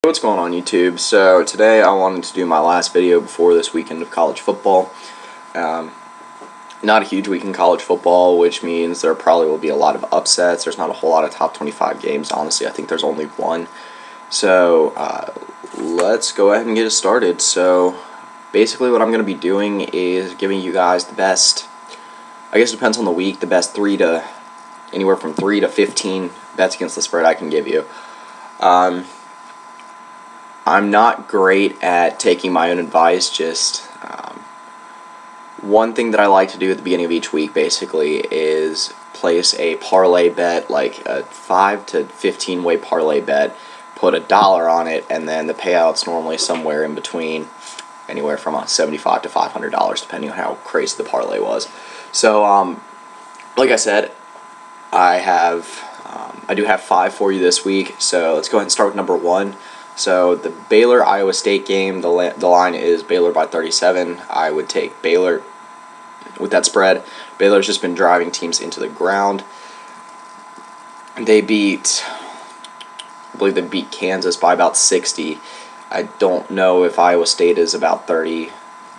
What's going on YouTube? So today I wanted to do my last video before this weekend of college football. Not a huge week in college football, which means there probably will be a lot of upsets. There's not a whole lot of top 25 games, honestly. I think there's only one. So let's go ahead and get it started. So basically what I'm going to be doing is giving you guys the best, I guess it depends on the week, the best anywhere from 3 to 15 bets against the spread I can give you. I'm not great at taking my own advice. Just one thing that I like to do at the beginning of each week basically is place a parlay bet, like a 5 to 15 way parlay bet, put $1 on it, and then the payout's normally somewhere in between, anywhere from $75 to $500 depending on how crazy the parlay was. So like I said, I do have 5 for you this week, so let's go ahead and start with number 1. So the Baylor-Iowa State game, the line is Baylor by 37. I would take Baylor with that spread. Baylor's just been driving teams into the ground. I believe they beat Kansas by about 60. I don't know if Iowa State is about 30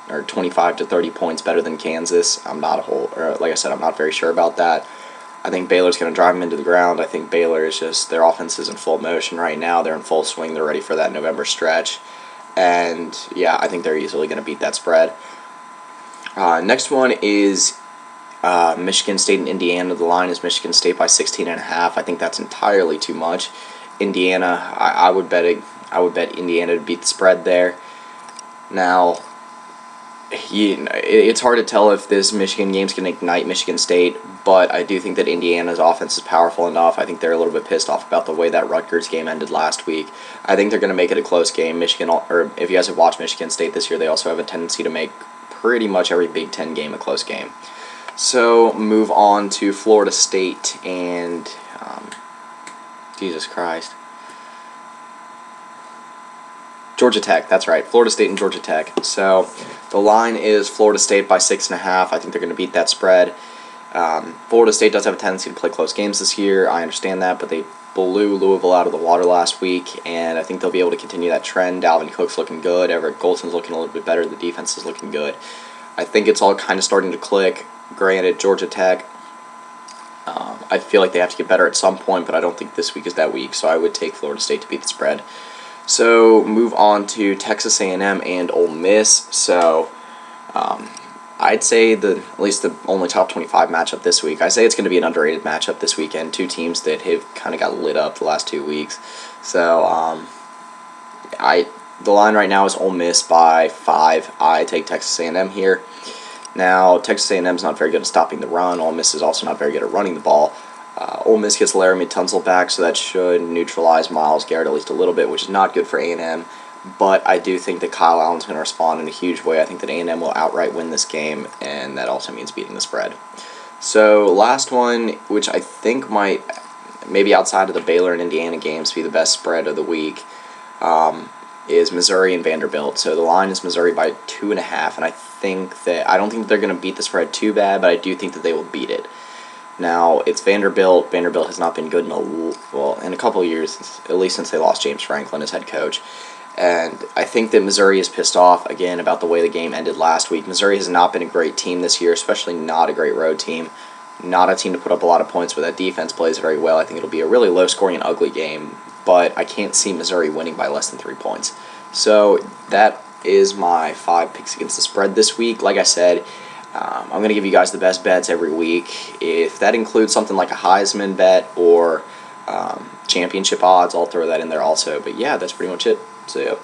or 25 to 30 points better than Kansas. Like I said, I'm not very sure about that. I think Baylor's going to drive them into the ground. I think Baylor is just, their offense is in full motion right now. They're in full swing. They're ready for that November stretch. And, yeah, I think they're easily going to beat that spread. Next one is Michigan State and Indiana. The line is Michigan State by 16.5. I think that's entirely too much. Indiana, I would bet Indiana to beat the spread there. Now, it's hard to tell if this Michigan game's going to ignite Michigan State, but I do think that Indiana's offense is powerful enough. I think they're a little bit pissed off about the way that Rutgers game ended last week. I think they're going to make it a close game. Michigan, or if you guys have watched Michigan State this year, they also have a tendency to make pretty much every Big Ten game a close game. So move on to Florida State and Jesus Christ. Georgia Tech, that's right. Florida State and Georgia Tech. So the line is Florida State by 6.5. I think they're going to beat that spread. Florida State does have a tendency to play close games this year. I understand that, but they blew Louisville out of the water last week, and I think they'll be able to continue that trend. Dalvin Cook's looking good. Everett Golson's looking a little bit better. The defense is looking good. I think it's all kind of starting to click. Granted, Georgia Tech, I feel like they have to get better at some point, but I don't think this week is that week, so I would take Florida State to beat the spread. So move on to Texas A&M and Ole Miss. So I'd say at least the only top 25 matchup this week. I say it's going to be an underrated matchup this weekend. Two teams that have kind of got lit up the last 2 weeks. So the line right now is Ole Miss by 5. I take Texas A&M here. Now Texas A&M is not very good at stopping the run. Ole Miss is also not very good at running the ball. Ole Miss gets Laramie Tunsil back, so that should neutralize Myles Garrett at least a little bit, which is not good for A&M. But I do think that Kyle Allen's going to respond in a huge way. I think that A&M will outright win this game, and that also means beating the spread. So last one, which I think might, maybe outside of the Baylor and Indiana games, be the best spread of the week, is Missouri and Vanderbilt. So the line is Missouri by 2.5, and I don't think they're going to beat the spread too bad, but I do think that they will beat it. Now, it's Vanderbilt. Vanderbilt has not been good in a couple of years, at least since they lost James Franklin as head coach. And I think that Missouri is pissed off, again, about the way the game ended last week. Missouri has not been a great team this year, especially not a great road team. Not a team to put up a lot of points, but that defense plays very well. I think it'll be a really low-scoring and ugly game, but I can't see Missouri winning by less than 3 points. So that is my 5 picks against the spread this week. Like I said, I'm going to give you guys the best bets every week. If that includes something like a Heisman bet or championship odds, I'll throw that in there also. But yeah, that's pretty much it. So, yeah.